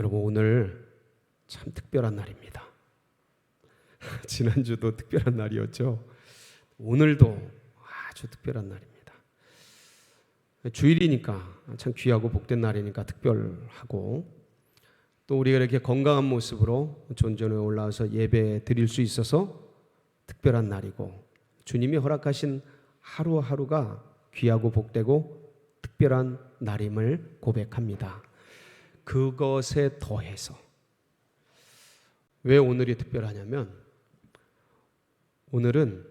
여러분, 오늘 참 특별한 날입니다. 지난주도 특별한 날이었죠. 오늘도 아주 특별한 날입니다. 주일이니까 참 귀하고 복된 날이니까 특별하고, 또 우리가 이렇게 건강한 모습으로 존전에 올라와서 예배 드릴 수 있어서 특별한 날이고, 주님이 허락하신 하루하루가 귀하고 복되고 특별한 날임을 고백합니다. 그것에 더해서 왜 오늘이 특별하냐면, 오늘은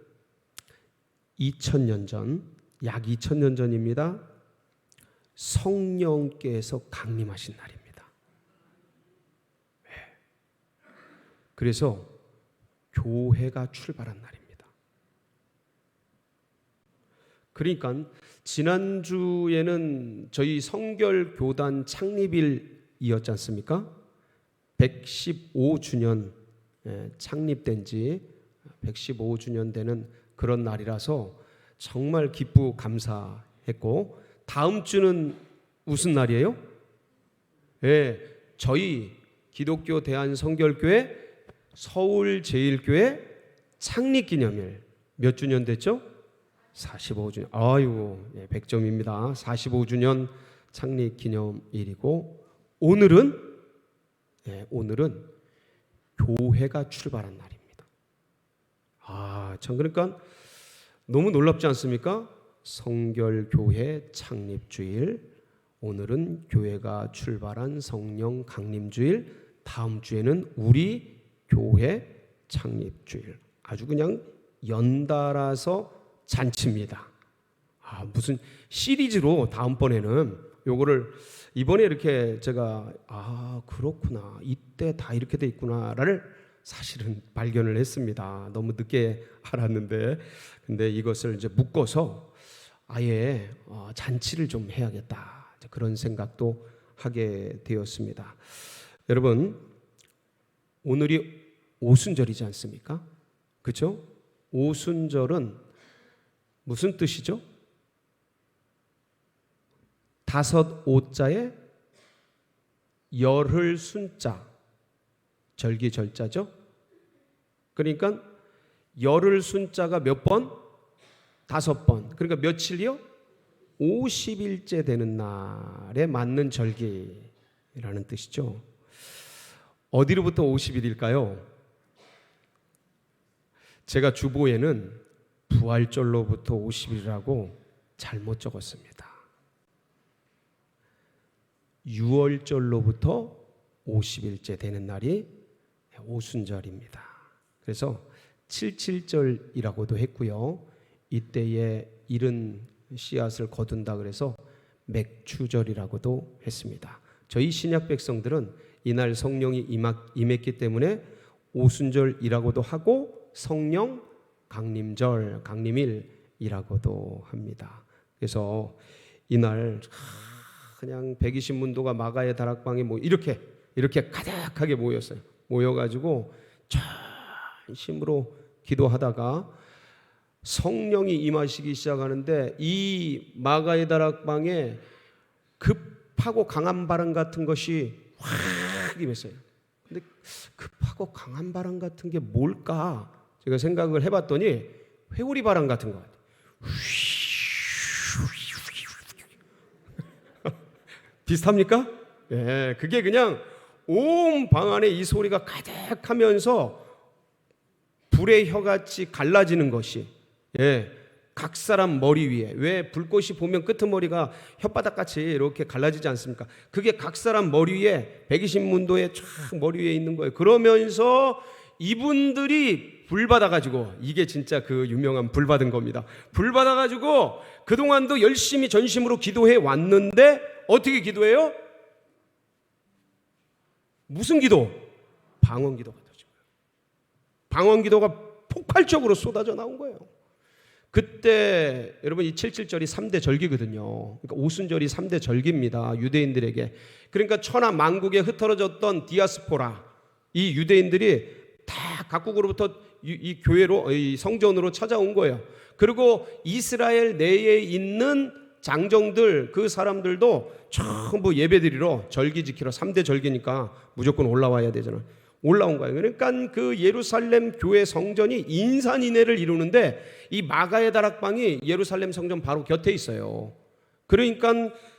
2000년 전, 약 2000년 전입니다. 성령께서 강림하신 날입니다. 그래서 교회가 출발한 날입니다. 그러니까 지난주에는 저희 성결교단 창립일이었지 않습니까? 115주년 창립된 지 115주년 되는 그런 날이라서 정말 기쁘고 감사했고, 다음 주는 무슨 날이에요? 저희 기독교 대한성결교회 서울제일교회 창립기념일 몇 주년 됐죠? 45주년. 아이고, 100점입니다. 45주년 창립기념일이고, 오늘은 교회가 출발한 날입니다. 참 그러니까 너무 놀랍지 않습니까? 성결교회 창립주일, 오늘은 교회가 출발한 성령 강림주일, 다음 주에는 우리 교회 창립주일. 아주 그냥 연달아서 잔치입니다. 무슨 시리즈로 다음번에는 요거를, 이번에 이렇게 제가 그렇구나, 이때 다 이렇게 돼 있구나를 사실은 발견을 했습니다. 너무 늦게 알았는데, 근데 이것을 이제 묶어서 아예 잔치를 좀 해야겠다, 그런 생각도 하게 되었습니다. 여러분, 오늘이 오순절이지 않습니까? 그렇죠? 오순절은 무슨 뜻이죠? 다섯 오자에 열흘 순자, 절기절자죠. 그러니까 열흘 순자가 몇 번? 5번. 그러니까 며칠이요? 50일째 되는 날에 맞는 절기라는 뜻이죠. 어디로부터 50일일까요? 제가 주보에는 부활절로부터 50일이라고 잘못 적었습니다. 6월절로부터 50일째 되는 날이 오순절입니다. 그래서 77절이라고도 했고요. 이때에 이른 씨앗을 거둔다 그래서 맥추절이라고도 했습니다. 저희 신약 백성들은 이날 성령이 임했기 때문에 오순절이라고도 하고, 성령 강림절, 강림일이라고도 합니다. 그래서 이날 그냥 120문도가 마가의 다락방에 이렇게 가득하게 모였어요. 모여가지고 전심으로 기도하다가 성령이 임하시기 시작하는데, 이 마가의 다락방에 급하고 강한 바람 같은 것이 확 임했어요. 근데 급하고 강한 바람 같은 게 뭘까? 제가 생각을 해봤더니 회오리 바람 같은 것 같아요. 비슷합니까? 그게 그냥 온 방 안에 이 소리가 가득하면서 불의 혀같이 갈라지는 것이, 각 사람 머리 위에, 왜 불꽃이 보면 끄트머리가 혓바닥같이 이렇게 갈라지지 않습니까? 그게 각 사람 머리 위에 120문도에 쫙 머리 위에 있는 거예요. 그러면서 이분들이 불 받아가지고, 이게 진짜 그 유명한 불 받은 겁니다. 불 받아가지고 그동안도 열심히 전심으로 기도해 왔는데 어떻게 기도해요? 무슨 기도? 방언 기도가 터진 거예요. 방언 기도가 폭발적으로 쏟아져 나온 거예요. 그때 여러분, 이 77절이 3대 절기거든요. 그러니까 오순절이 3대 절기입니다, 유대인들에게. 그러니까 천하 만국에 흩어졌던 디아스포라, 이 유대인들이 다 각국으로부터 이 교회로, 이 성전으로 찾아온 거예요. 그리고 이스라엘 내에 있는 장정들 그 사람들도 전부 예배드리러 절기 지키러 3대 절기니까 무조건 올라와야 되잖아. 올라온 거예요. 그러니까 그 예루살렘 교회 성전이 인산인해를 이루는데 이 마가의 다락방이 예루살렘 성전 바로 곁에 있어요. 그러니까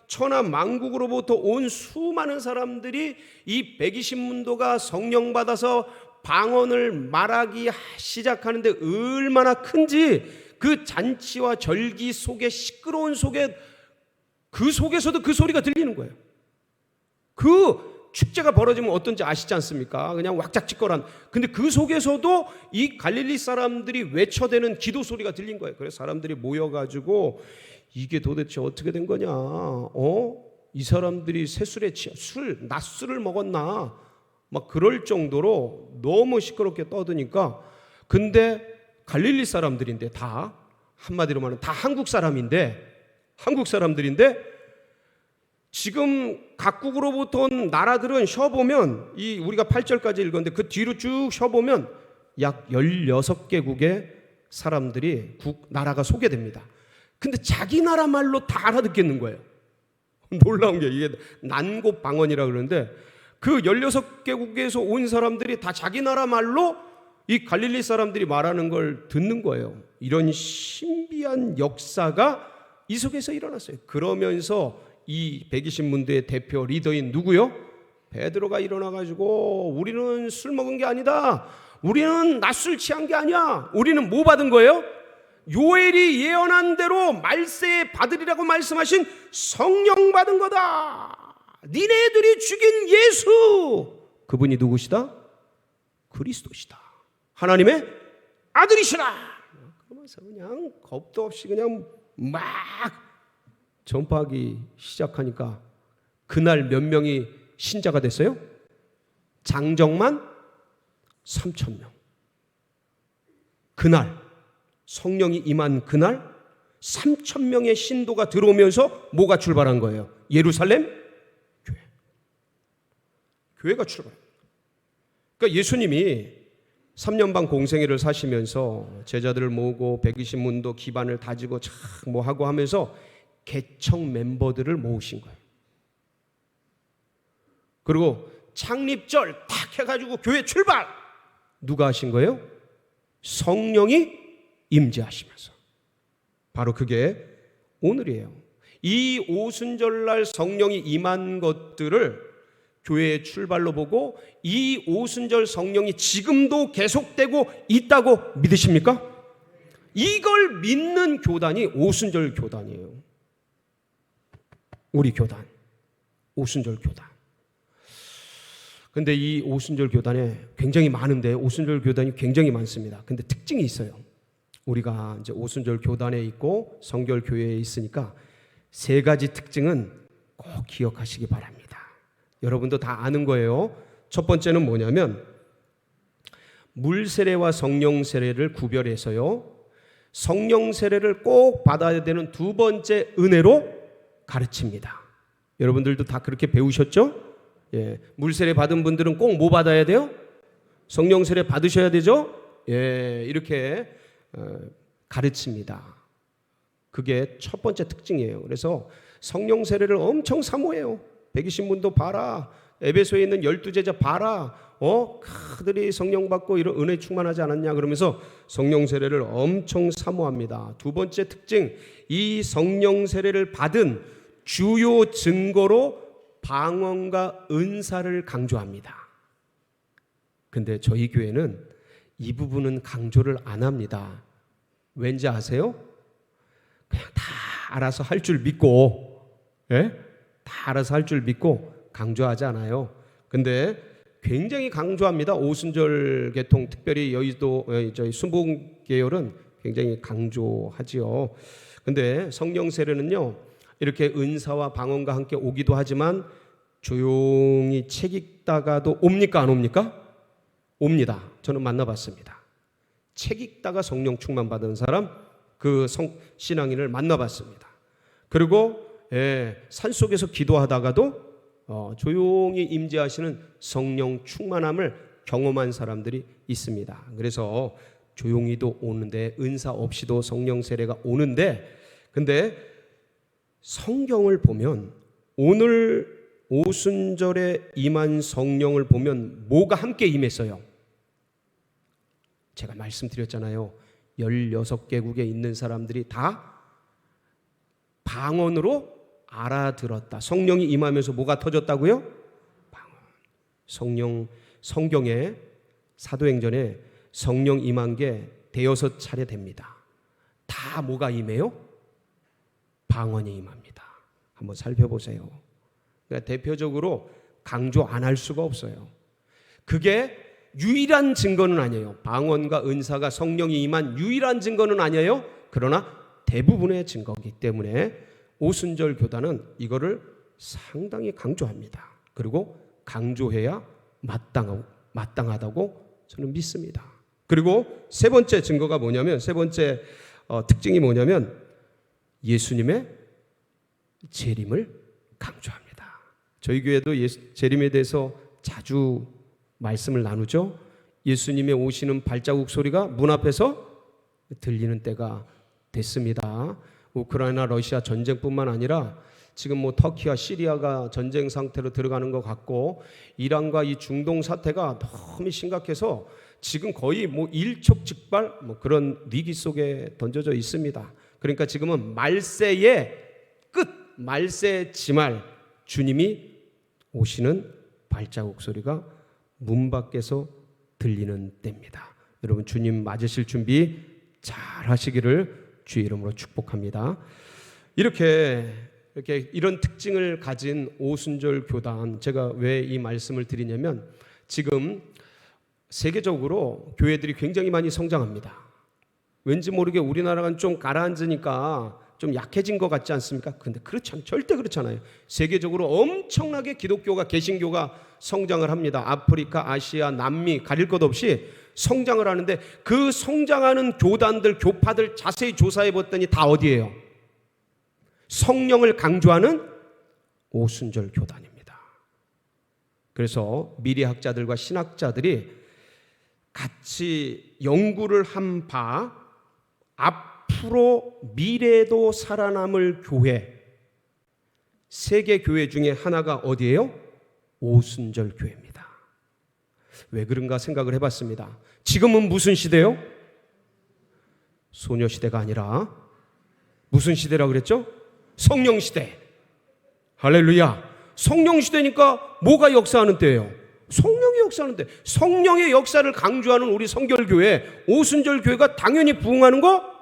천하 만국으로부터 온 수많은 사람들이 이 120문도가 성령 받아서 방언을 말하기 시작하는데 얼마나 큰지 그 잔치와 절기 속에 시끄러운 속에 그 속에서도 그 소리가 들리는 거예요. 그 축제가 벌어지면 어떤지 아시지 않습니까? 그냥 왁작지껄한. 근데 그 속에서도 이 갈릴리 사람들이 외쳐대는 기도 소리가 들린 거예요. 그래서 사람들이 모여가지고 이게 도대체 어떻게 된 거냐? 이 사람들이 새술에 낮술을 먹었나? 막 그럴 정도로 너무 시끄럽게 떠드니까. 근데 갈릴리 사람들인데 다 한마디로 말하면 다 한국 사람들인데 지금 각국으로부터 온 나라들은 쉬어보면 우리가 8절까지 읽었는데 그 뒤로 쭉 쉬어보면 약 16개국의 사람들이 나라가 소개됩니다. 근데 자기 나라 말로 다 알아듣겠는 거예요. 놀라운 게 이게 난곱 방언이라 그러는데 그 16개국에서 온 사람들이 다 자기 나라 말로 이 갈릴리 사람들이 말하는 걸 듣는 거예요. 이런 신비한 역사가 이 속에서 일어났어요. 그러면서 이 120문도의 대표 리더인 누구요? 베드로가 일어나가지고 우리는 술 먹은 게 아니다. 우리는 낮술 취한 게 아니야. 우리는 뭐 받은 거예요? 요엘이 예언한 대로 말세에 받으리라고 말씀하신 성령 받은 거다. 니네들이 죽인 예수, 그분이 누구시다? 그리스도시다. 하나님의 아들이시라. 그러면서 그냥 겁도 없이 그냥 막 전파하기 시작하니까 그날 몇 명이 신자가 됐어요? 장정만 3,000명. 그날 성령이 임한 그날 3,000명의 신도가 들어오면서 뭐가 출발한 거예요? 예루살렘 교회. 교회가 출발한 거예요. 그러니까 예수님이 3년 반 공생애를 사시면서 제자들을 모으고 120문도 기반을 다지고 뭐 하고 하면서 개척 멤버들을 모으신 거예요. 그리고 창립절 딱 해가지고 교회 출발! 누가 하신 거예요? 성령이 임재하시면서. 바로 그게 오늘이에요. 이 오순절날 성령이 임한 것들을 교회의 출발로 보고 이 오순절 성령이 지금도 계속되고 있다고 믿으십니까? 이걸 믿는 교단이 오순절 교단이에요. 우리 교단, 오순절 교단. 근데 이 오순절 교단에 굉장히 많은데 오순절 교단이 굉장히 많습니다. 근데 특징이 있어요. 우리가 이제 오순절 교단에 있고 성결 교회에 있으니까 세 가지 특징은 꼭 기억하시기 바랍니다. 여러분도 다 아는 거예요. 첫 번째는 뭐냐면 물 세례와 성령 세례를 구별해서요. 성령 세례를 꼭 받아야 되는 두 번째 은혜로 가르칩니다. 여러분들도 다 그렇게 배우셨죠? 예, 물 세례 받은 분들은 꼭 뭐 받아야 돼요? 성령 세례 받으셔야 되죠? 예, 이렇게 가르칩니다. 그게 첫 번째 특징이에요. 그래서 성령 세례를 엄청 사모해요. 120문도 봐라. 에베소에 있는 12제자 봐라. 그들이 성령 받고 이런 은혜 충만하지 않았냐 그러면서 성령 세례를 엄청 사모합니다. 두 번째 특징, 이 성령 세례를 받은 주요 증거로 방언과 은사를 강조합니다. 근데 저희 교회는 이 부분은 강조를 안 합니다. 왠지 아세요? 그냥 다 알아서 할 줄 믿고, 예? 다 알아서 할 줄 믿고 강조하지 않아요. 근데 굉장히 강조합니다. 오순절 계통, 특별히 여의도 저희 순복 계열은 굉장히 강조하지요. 근데 성령 세례는요, 이렇게 은사와 방언과 함께 오기도 하지만 조용히 책 읽다가도 옵니까 안 옵니까? 옵니다. 저는 만나봤습니다. 책 읽다가 성령 충만 받은 사람, 그 신앙인을 만나봤습니다. 그리고 산속에서 기도하다가도 조용히 임재하시는 성령 충만함을 경험한 사람들이 있습니다. 그래서 조용히도 오는데 은사 없이도 성령 세례가 오는데, 근데 성경을 보면 오늘 오순절에 임한 성령을 보면 뭐가 함께 임했어요? 제가 말씀드렸잖아요. 16개국에 있는 사람들이 다 방언으로 알아들었다. 성령이 임하면서 뭐가 터졌다고요? 방언. 성경에 사도행전에 성령 임한 게 대여섯 차례 됩니다. 다 뭐가 임해요? 방언이 임합니다. 한번 살펴보세요. 그러니까 대표적으로 강조 안 할 수가 없어요. 그게 유일한 증거는 아니에요. 방언과 은사가 성령이 임한 유일한 증거는 아니에요. 그러나 대부분의 증거이기 때문에 오순절 교단은 이거를 상당히 강조합니다. 그리고 강조해야 마땅하다고 저는 믿습니다. 그리고 세 번째 증거가 뭐냐면, 세 번째 특징이 뭐냐면 예수님의 재림을 강조합니다. 저희 교회도 재림에 대해서 자주 말씀을 나누죠. 예수님의 오시는 발자국 소리가 문 앞에서 들리는 때가 됐습니다. 우크라이나 러시아 전쟁뿐만 아니라 지금 터키와 시리아가 전쟁 상태로 들어가는 것 같고, 이란과 이 중동 사태가 너무 심각해서 지금 거의 일촉즉발 그런 위기 속에 던져져 있습니다. 그러니까 지금은 말세의 끝, 말세 지말, 주님이 오시는 발자국 소리가 문 밖에서 들리는 때입니다. 여러분, 주님 맞으실 준비 잘 하시기를 주의 이름으로 축복합니다. 이런 특징을 가진 오순절 교단, 제가 왜 이 말씀을 드리냐면 지금 세계적으로 교회들이 굉장히 많이 성장합니다. 왠지 모르게 우리나라가 좀 가라앉으니까 좀 약해진 것 같지 않습니까? 근데 절대 그렇지 않아요. 세계적으로 엄청나게 기독교가, 개신교가 성장을 합니다. 아프리카, 아시아, 남미 가릴 것 없이 성장을 하는데, 그 성장하는 교단들, 교파들 자세히 조사해 봤더니 다 어디예요? 성령을 강조하는 오순절 교단입니다. 그래서 미래학자들과 신학자들이 같이 연구를 한 바, 앞으로 미래도 살아남을 교회, 세계 교회 중에 하나가 어디예요? 오순절 교회입니다. 왜 그런가 생각을 해봤습니다. 지금은 무슨 시대요? 소녀시대가 아니라 무슨 시대라고 그랬죠? 성령시대. 할렐루야. 성령시대니까 뭐가 역사하는 때예요? 성령이 역사하는 때. 성령의 역사를 강조하는 우리 성결교회, 오순절교회가 당연히 부흥하는 거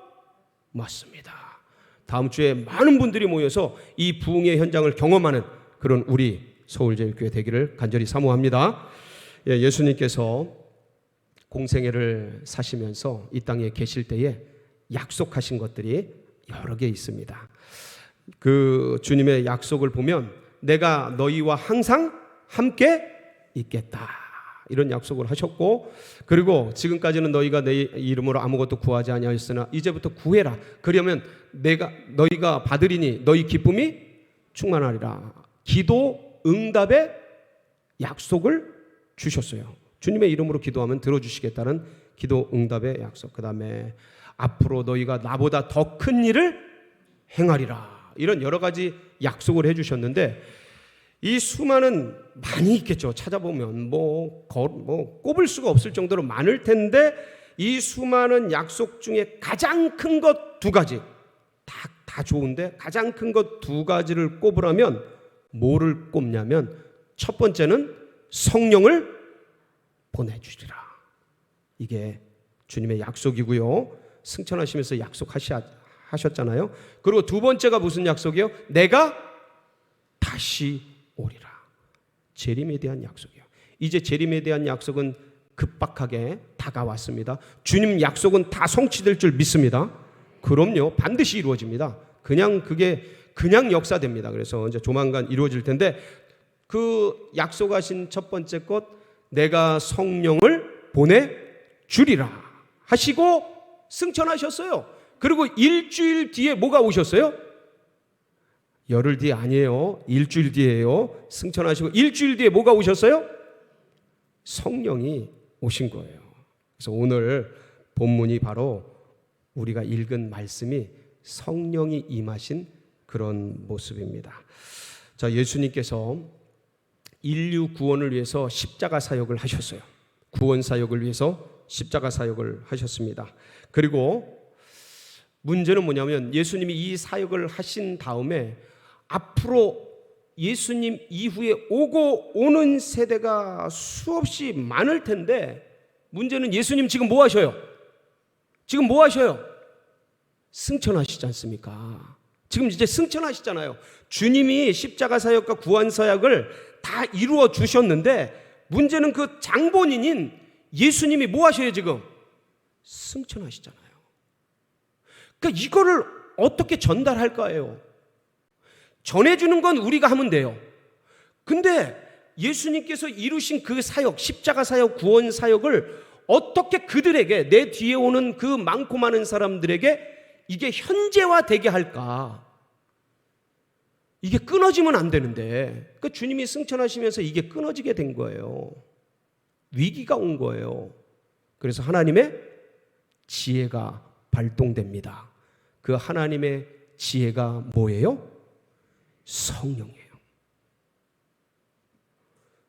맞습니다. 다음 주에 많은 분들이 모여서 이 부흥의 현장을 경험하는 그런 우리 서울제일교회 되기를 간절히 사모합니다. 예수님께서 공생애를 사시면서 이 땅에 계실 때에 약속하신 것들이 여러 개 있습니다. 그 주님의 약속을 보면 내가 너희와 항상 함께 있겠다, 이런 약속을 하셨고, 그리고 지금까지는 너희가 내 이름으로 아무것도 구하지 아니하였으나 이제부터 구해라. 그러면 너희가 받으리니 너희 기쁨이 충만하리라. 기도 응답의 약속을 주셨어요. 주님의 이름으로 기도하면 들어주시겠다는 기도 응답의 약속. 그 다음에 앞으로 너희가 나보다 더 큰 일을 행하리라. 이런 여러 가지 약속을 해주셨는데, 이 수많은, 많이 있겠죠. 찾아보면 꼽을 수가 없을 정도로 많을 텐데, 이 수많은 약속 중에 가장 큰 것 두 가지, 다 좋은데 가장 큰 것 두 가지를 꼽으라면 뭐를 꼽냐면, 첫 번째는 성령을 보내주리라. 이게 주님의 약속이고요. 승천하시면서 약속하셨잖아요. 그리고 두 번째가 무슨 약속이요? 내가 다시 오리라. 재림에 대한 약속이요. 이제 재림에 대한 약속은 급박하게 다가왔습니다. 주님 약속은 다 성취될 줄 믿습니다. 그럼요, 반드시 이루어집니다. 그게 역사됩니다. 그래서 이제 조만간 이루어질 텐데, 그 약속하신 첫 번째 것, 내가 성령을 보내주리라 하시고 승천하셨어요. 그리고 일주일 뒤에 뭐가 오셨어요? 열흘 뒤에 아니에요. 일주일 뒤에요. 승천하시고 일주일 뒤에 뭐가 오셨어요? 성령이 오신 거예요. 그래서 오늘 본문이 바로 우리가 읽은 말씀이 성령이 임하신 그런 모습입니다. 자, 예수님께서 인류 구원을 위해서 십자가 사역을 하셨어요. 구원 사역을 위해서 십자가 사역을 하셨습니다. 그리고 문제는 뭐냐면 예수님이 이 사역을 하신 다음에 앞으로 예수님 이후에 오고 오는 세대가 수없이 많을 텐데, 문제는 예수님 지금 뭐 하셔요? 지금 뭐 하셔요? 승천하시지 않습니까? 지금 이제 승천하시잖아요. 주님이 십자가 사역과 구원 사역을 다 이루어 주셨는데, 문제는 그 장본인인 예수님이 뭐 하셔요? 지금 승천하시잖아요. 그러니까 이거를 어떻게 전달할까요? 전해주는 건 우리가 하면 돼요. 근데 예수님께서 이루신 그 사역, 십자가 사역, 구원 사역을 어떻게 그들에게, 내 뒤에 오는 그 많고 많은 사람들에게 이게 현재화되게 할까? 이게 끊어지면 안 되는데, 그러니까 주님이 승천하시면서 이게 끊어지게 된 거예요. 위기가 온 거예요. 그래서 하나님의 지혜가 발동됩니다. 그 하나님의 지혜가 뭐예요? 성령이에요.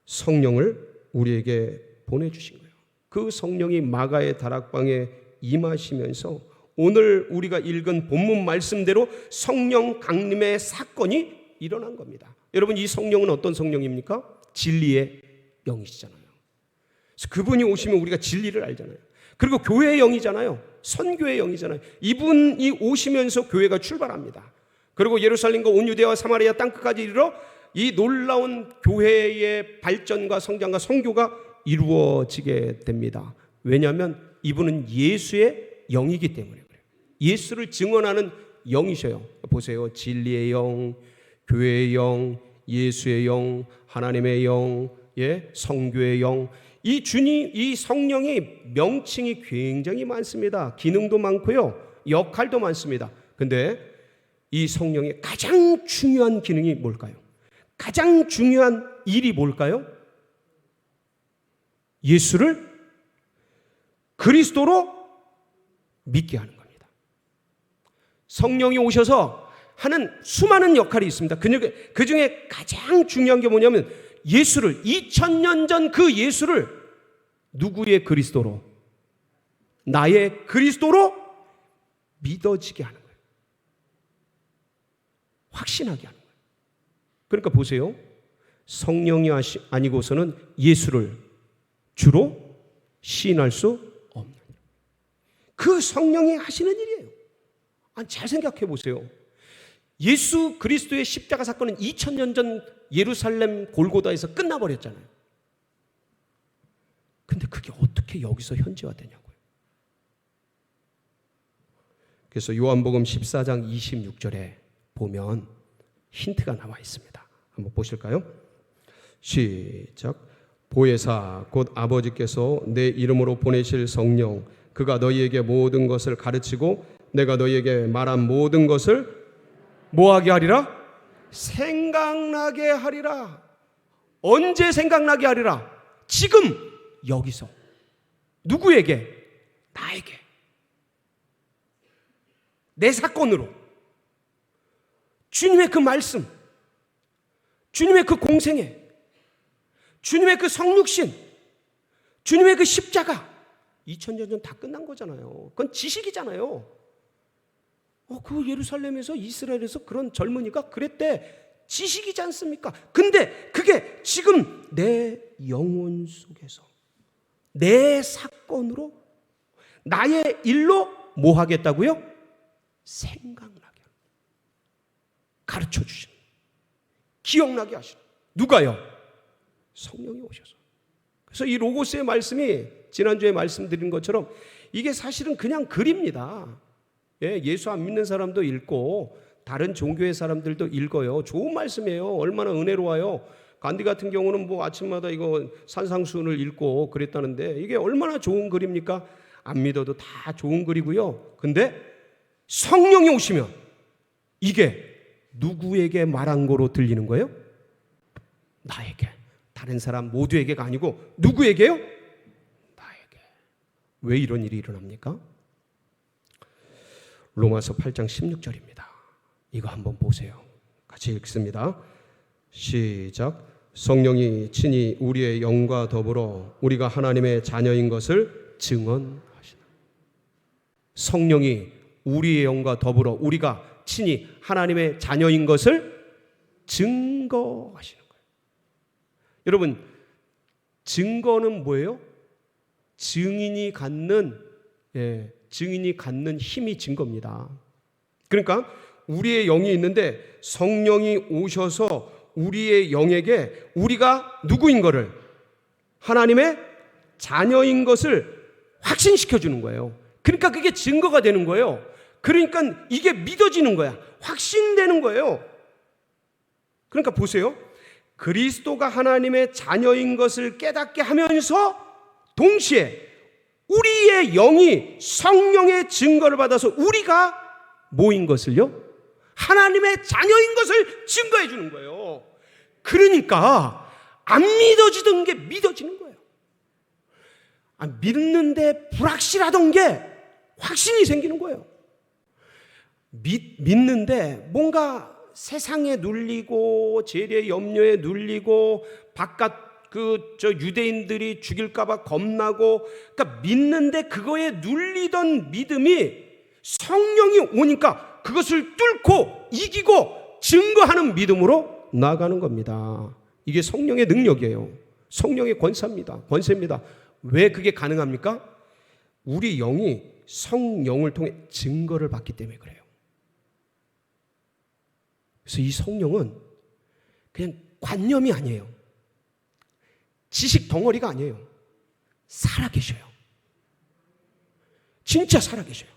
성령을 우리에게 보내주신 거예요. 그 성령이 마가의 다락방에 임하시면서 오늘 우리가 읽은 본문 말씀대로 성령 강림의 사건이 일어난 겁니다. 여러분, 이 성령은 어떤 성령입니까? 진리의 영이시잖아요. 그래서 그분이 오시면 우리가 진리를 알잖아요. 그리고 교회의 영이잖아요. 선교의 영이잖아요. 이분이 오시면서 교회가 출발합니다. 그리고 예루살렘과 온 유대와 사마리아 땅끝까지 이르러 이 놀라운 교회의 발전과 성장과 선교가 이루어지게 됩니다. 왜냐하면 이분은 예수의 영이기 때문에 그래요. 예수를 증언하는 영이셔요. 보세요. 진리의 영, 교회의 영, 예수의 영, 하나님의 영, 성교의 영. 이 주님, 이 성령이 명칭이 굉장히 많습니다. 기능도 많고요, 역할도 많습니다. 근데 이 성령의 가장 중요한 기능이 뭘까요? 가장 중요한 일이 뭘까요? 예수를 그리스도로 믿게 하는 겁니다. 성령이 오셔서 하는 수많은 역할이 있습니다. 그 중에 가장 중요한 게 뭐냐면 예수를, 2000년 전 그 예수를 누구의 그리스도로? 나의 그리스도로 믿어지게 하는 거예요. 확신하게 하는 거예요. 그러니까 보세요. 성령이 아니고서는 예수를 주로 시인할 수 없는, 그 성령이 하시는 일이에요. 잘 생각해 보세요. 예수 그리스도의 십자가 사건은 2000년 전 예루살렘 골고다에서 끝나버렸잖아요. 근데 그게 어떻게 여기서 현지화되냐고요. 그래서 요한복음 14장 26절에 보면 힌트가 나와 있습니다. 한번 보실까요? 시작. 보혜사 곧 아버지께서 내 이름으로 보내실 성령, 그가 너희에게 모든 것을 가르치고 내가 너희에게 말한 모든 것을 뭐하게 하리라? 생각나게 하리라. 언제 생각나게 하리라? 지금 여기서. 누구에게? 나에게. 내 사건으로. 주님의 그 말씀, 주님의 그 공생애, 주님의 그 성육신, 주님의 그 십자가, 2000년 전 다 끝난 거잖아요. 그건 지식이잖아요. 그 예루살렘에서, 이스라엘에서 그런 젊은이가 그랬대. 지식이지 않습니까? 근데 그게 지금 내 영혼 속에서 내 사건으로, 나의 일로 뭐 하겠다고요? 생각나게, 가르쳐 주시는, 기억나게 하시는. 누가요? 성령이 오셔서. 그래서 이 로고스의 말씀이 지난주에 말씀드린 것처럼 이게 사실은 그냥 글입니다. 예수 안 믿는 사람도 읽고 다른 종교의 사람들도 읽어요. 좋은 말씀이에요. 얼마나 은혜로워요. 간디 같은 경우는 뭐 아침마다 이거 산상수훈을 읽고 그랬다는데 이게 얼마나 좋은 글입니까? 안 믿어도 다 좋은 글이고요. 근데 성령이 오시면 이게 누구에게 말한 거로 들리는 거예요? 나에게. 다른 사람 모두에게가 아니고 누구에게요? 나에게. 왜 이런 일이 일어납니까? 로마서 8장 16절입니다. 이거 한번 보세요. 같이 읽습니다. 시작. 성령이 친히 우리의 영과 더불어 우리가 하나님의 자녀인 것을 증언하시다. 성령이 우리의 영과 더불어 우리가 친히 하나님의 자녀인 것을 증거하시는 거예요. 여러분, 증거는 뭐예요? 증인이 갖는 힘이 증거입니다. 그러니까 우리의 영이 있는데 성령이 오셔서 우리의 영에게 우리가 누구인 것을, 하나님의 자녀인 것을 확신시켜 주는 거예요. 그러니까 그게 증거가 되는 거예요. 그러니까 이게 믿어지는 거야. 확신되는 거예요. 그러니까 보세요. 그리스도가 하나님의 자녀인 것을 깨닫게 하면서 동시에 우리의 영이 성령의 증거를 받아서 우리가 뭐인 것을요? 하나님의 자녀인 것을 증거해 주는 거예요. 그러니까 안 믿어지던 게 믿어지는 거예요. 믿는데 불확실하던 게 확신이 생기는 거예요. 믿는데 뭔가 세상에 눌리고 재래 염려에 눌리고 바깥 유대인들이 죽일까봐 겁나고, 그러니까 믿는데 그거에 눌리던 믿음이 성령이 오니까 그것을 뚫고 이기고 증거하는 믿음으로 나아가는 겁니다. 이게 성령의 능력이에요. 성령의 권세입니다. 왜 그게 가능합니까? 우리 영이 성령을 통해 증거를 받기 때문에 그래요. 그래서 이 성령은 그냥 관념이 아니에요. 지식 덩어리가 아니에요. 살아계셔요. 진짜 살아계셔요.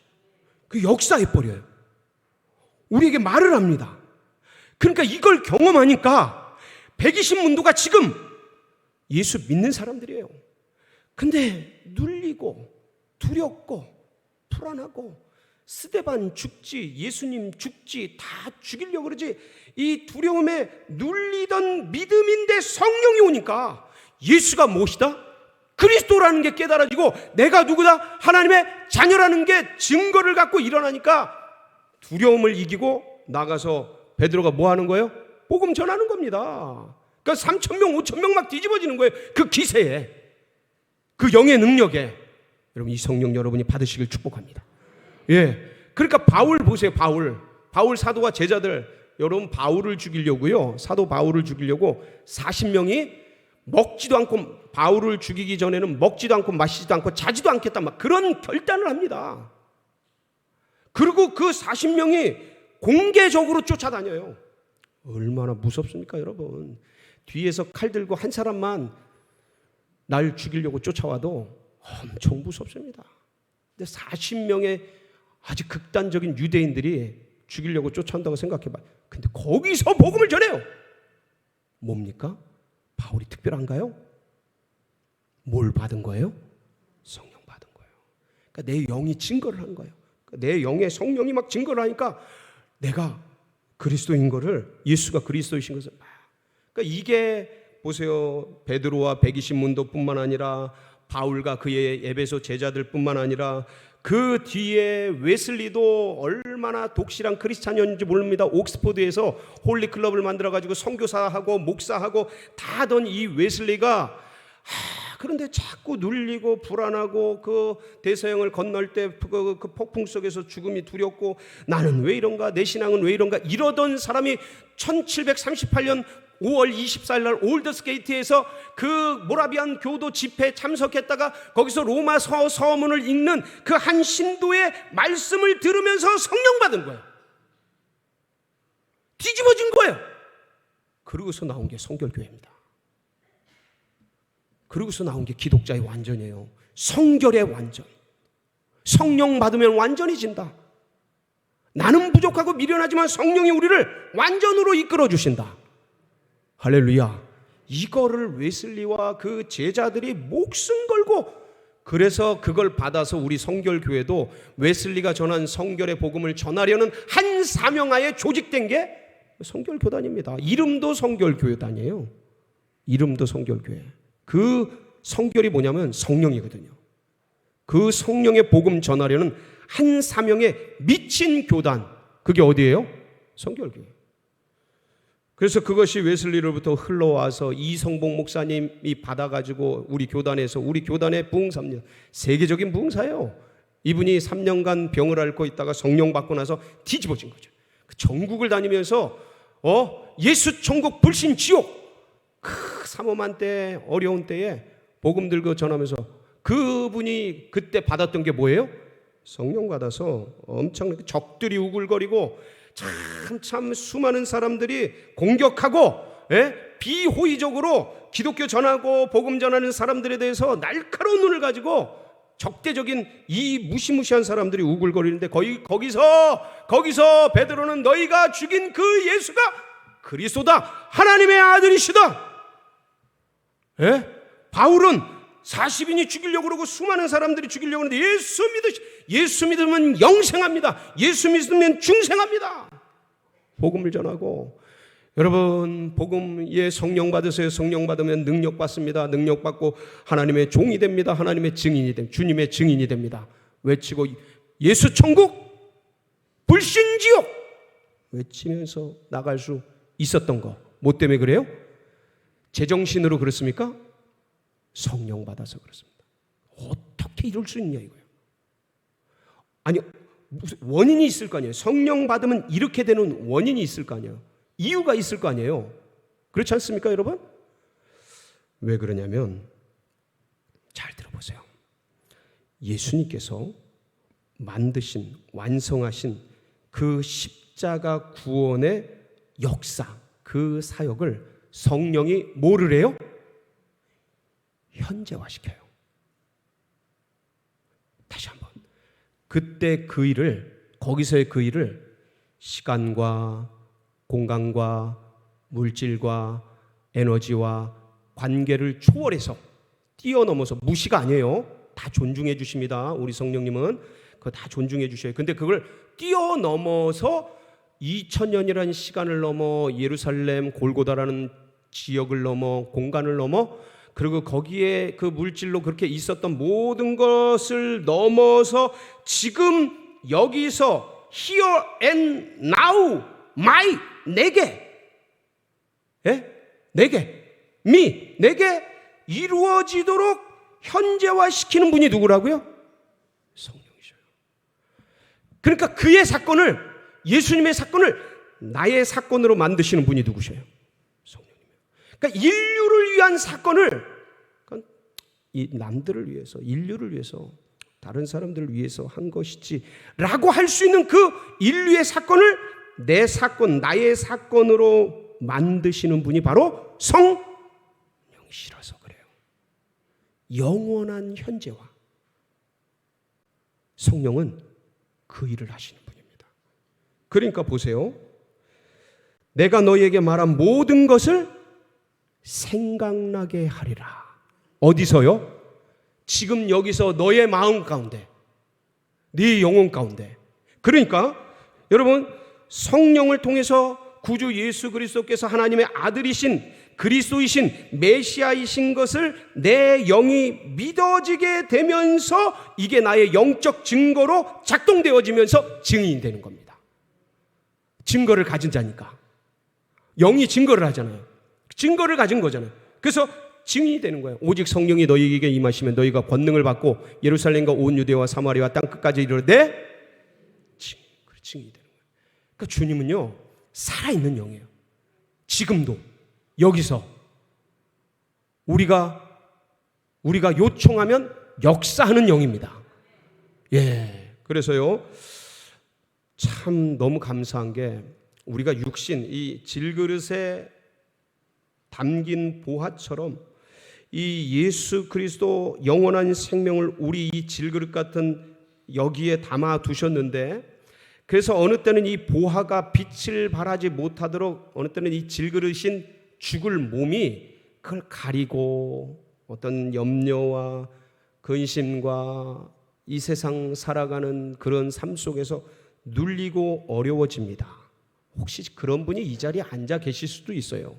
그 역사해버려요. 우리에게 말을 합니다. 그러니까 이걸 경험하니까 120문도가 지금 예수 믿는 사람들이에요. 근데 눌리고 두렵고 불안하고 스데반 죽지, 예수님 죽지, 다 죽이려고 그러지, 이 두려움에 눌리던 믿음인데 성령이 오니까 예수가 무엇이다? 그리스도라는 게 깨달아지고 내가 누구다? 하나님의 자녀라는 게 증거를 갖고 일어나니까 두려움을 이기고 나가서 베드로가 뭐 하는 거예요? 복음 전하는 겁니다. 그러니까 3,000명, 5,000명 막 뒤집어지는 거예요. 그 기세에, 그 영의 능력에. 여러분, 이 성령 여러분이 받으시길 축복합니다. 그러니까 바울 보세요. 바울 사도와 제자들, 여러분 바울을 죽이려고요, 사도 바울을 죽이려고 40명이 먹지도 않고, 바울을 죽이기 전에는 먹지도 않고 마시지도 않고 자지도 않겠다, 막 그런 결단을 합니다. 그리고 그 40명이 공개적으로 쫓아다녀요. 얼마나 무섭습니까, 여러분? 뒤에서 칼 들고 한 사람만 날 죽이려고 쫓아와도 엄청 무섭습니다. 근데 40명의 아주 극단적인 유대인들이 죽이려고 쫓아온다고 생각해봐요. 근데 거기서 복음을 전해요. 뭡니까? 바울이 특별한가요? 뭘 받은 거예요? 성령 받은 거예요. 그러니까 내 영이 증거를 하는 거예요. 그러니까 내 영에 성령이 막 증거를 하니까 내가 그리스도인 거를, 예수가 그리스도이신 것을. 그러니까 이게 보세요. 베드로와 120문도뿐만 아니라 바울과 그의 에베소 제자들뿐만 아니라 그 뒤에 웨슬리도 얼마나 독실한 크리스찬이었는지 모릅니다. 옥스퍼드에서 홀리클럽을 만들어가지고 선교사하고 목사하고 다 하던 이 웨슬리가 그런데 자꾸 눌리고 불안하고 그 대서양을 건널 때 그 폭풍 속에서 죽음이 두렵고 나는 왜 이런가, 내 신앙은 왜 이런가 이러던 사람이 1738년 5월 24일 날 올드스게이트에서 그 모라비안 교도 집회에 참석했다가 거기서 로마서 서문을 읽는 그 한 신도의 말씀을 들으면서 성령 받은 거예요. 뒤집어진 거예요. 그러고서 나온 게 성결교회입니다. 그러고서 나온 게 기독자의 완전이에요. 성결의 완전. 성령 받으면 완전해진다. 나는 부족하고 미련하지만 성령이 우리를 완전으로 이끌어 주신다. 할렐루야. 이거를 웨슬리와 그 제자들이 목숨 걸고, 그래서 그걸 받아서 우리 성결교회도 웨슬리가 전한 성결의 복음을 전하려는 한 사명하에 조직된 게 성결교단입니다. 이름도 성결교단이에요. 이름도 성결교회. 그 성결이 뭐냐면 성령이거든요. 그 성령의 복음 전하려는 한 사명에 미친 교단, 그게 어디예요? 성결교회. 그래서 그것이 웨슬리로부터 흘러와서 이성봉 목사님이 받아가지고 우리 교단의 부흥사입니다. 세계적인 부흥사예요. 이분이 3년간 병을 앓고 있다가 성령 받고 나서 뒤집어진 거죠. 전국을 다니면서 예수 천국 불신 지옥 삼엄한 때, 어려운 때에 복음 들고 전하면서 그분이 그때 받았던 게 뭐예요? 성령 받아서 엄청 적들이 우글거리고 참 수많은 사람들이 공격하고 비호의적으로 기독교 전하고 복음 전하는 사람들에 대해서 날카로운 눈을 가지고 적대적인 이 무시무시한 사람들이 우글거리는데 거기서 베드로는 너희가 죽인 그 예수가 그리스도다, 하나님의 아들이시다. 바울은 40인이 죽이려고 그러고 수많은 사람들이 죽이려고 하는데 예수 믿으면 영생합니다. 예수 믿으면 중생합니다. 복음을 전하고, 여러분 복음에 성령 받으세요. 성령 받으면 능력 받습니다. 능력 받고 하나님의 종이 됩니다. 하나님의 증인이 됩니다. 주님의 증인이 됩니다. 외치고 예수 천국 불신 지옥 외치면서 나갈 수 있었던 거. 뭐 때문에 그래요? 제정신으로 그렇습니까? 성령 받아서 그렇습니다. 어떻게 이럴 수 있냐 이거예요. 아니 무슨 원인이 있을 거 아니에요. 성령 받으면 이렇게 되는 원인이 있을 거 아니에요. 이유가 있을 거 아니에요. 그렇지 않습니까 여러분? 왜 그러냐면 잘 들어보세요. 예수님께서 만드신 완성하신 그 십자가 구원의 역사, 그 사역을 성령이 뭐를 해요? 현재화시켜요. 다시 한번, 그때 그 일을, 거기서의 그 일을 시간과 공간과 물질과 에너지와 관계를 초월해서 뛰어넘어서, 무시가 아니에요. 다 존중해 주십니다. 우리 성령님은 그거 다 존중해 주셔요. 근데 그걸 뛰어넘어서 2000년이라는 시간을 넘어 예루살렘 골고다라는 지역을 넘어 공간을 넘어, 그리고 거기에 그 물질로 그렇게 있었던 모든 것을 넘어서 지금 여기서 here and now 내게 이루어지도록 현재화시키는 분이 누구라고요? 성령이셔요. 그러니까 그의 사건을, 예수님의 사건을 나의 사건으로 만드시는 분이 누구셔요? 성령님이에요. 그러니까 인류를 위한 사건을, 그러니까 이 남들을 위해서, 인류를 위해서, 다른 사람들을 위해서 한 것이지 라고 할 수 있는 그 인류의 사건을 내 사건, 나의 사건으로 만드시는 분이 바로 성령이시라서 그래요. 영원한 현재화. 성령은 그 일을 하시는 분입니다. 그러니까 보세요. 내가 너희에게 말한 모든 것을 생각나게 하리라. 어디서요? 지금 여기서 너의 마음 가운데, 네 영혼 가운데. 그러니까 여러분, 성령을 통해서 구주 예수 그리스도께서 하나님의 아들이신 그리스도이신 메시아이신 것을 내 영이 믿어지게 되면서 이게 나의 영적 증거로 작동되어지면서 증인이 되는 겁니다. 증거를 가진 자니까. 영이 증거를 하잖아요. 증거를 가진 거잖아요. 그래서 증인이 되는 거예요. 오직 성령이 너희에게 임하시면 너희가 권능을 받고 예루살렘과 온 유대와 사마리아와 땅 끝까지 이르되 증인이 되는 거예요. 그러니까 주님은요, 살아있는 영이에요. 지금도 여기서 우리가 요청하면 역사하는 영입니다. 예. 그래서요, 참 너무 감사한 게, 우리가 육신, 이 질그릇에 담긴 보화처럼 이 예수 그리스도 영원한 생명을 우리 이 질그릇 같은 여기에 담아 두셨는데, 그래서 어느 때는 이 보화가 빛을 발하지 못하도록 어느 때는 이 질그릇인 죽을 몸이 그걸 가리고 어떤 염려와 근심과 이 세상 살아가는 그런 삶 속에서 눌리고 어려워집니다. 혹시 그런 분이 이 자리에 앉아 계실 수도 있어요.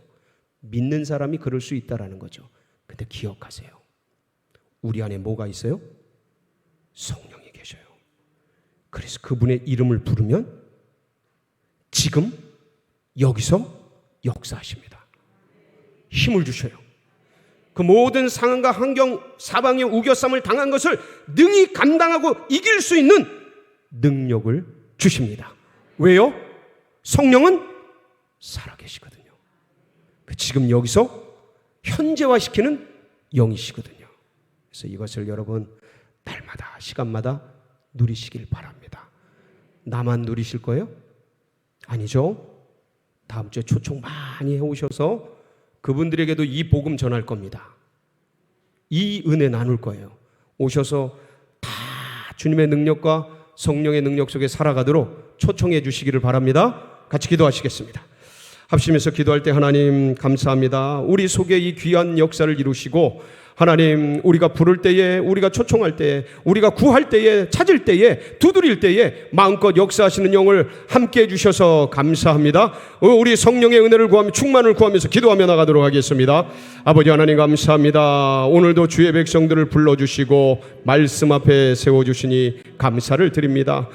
믿는 사람이 그럴 수 있다라는 거죠. 근데 기억하세요. 우리 안에 뭐가 있어요? 성령이 계셔요. 그래서 그분의 이름을 부르면 지금 여기서 역사하십니다. 힘을 주셔요. 그 모든 상황과 환경, 사방의 우겨쌈을 당한 것을 능히 감당하고 이길 수 있는 능력을 주십니다. 왜요? 성령은 살아계시거든요. 지금 여기서 현재화시키는 영이시거든요. 그래서 이것을 여러분 날마다 시간마다 누리시길 바랍니다. 나만 누리실 거예요? 아니죠. 다음 주에 초청 많이 해오셔서 그분들에게도 이 복음 전할 겁니다. 이 은혜 나눌 거예요. 오셔서 다 주님의 능력과 성령의 능력 속에 살아가도록 초청해 주시기를 바랍니다. 같이 기도하시겠습니다. 합심해서 기도할 때 하나님 감사합니다. 우리 속에 이 귀한 역사를 이루시고 하나님 우리가 부를 때에, 우리가 초청할 때에, 우리가 구할 때에, 찾을 때에, 두드릴 때에 마음껏 역사하시는 영을 함께 해주셔서 감사합니다. 우리 성령의 은혜를 구하며 충만을 구하면서 기도하며 나가도록 하겠습니다. 아버지 하나님 감사합니다. 오늘도 주의 백성들을 불러주시고 말씀 앞에 세워주시니 감사를 드립니다.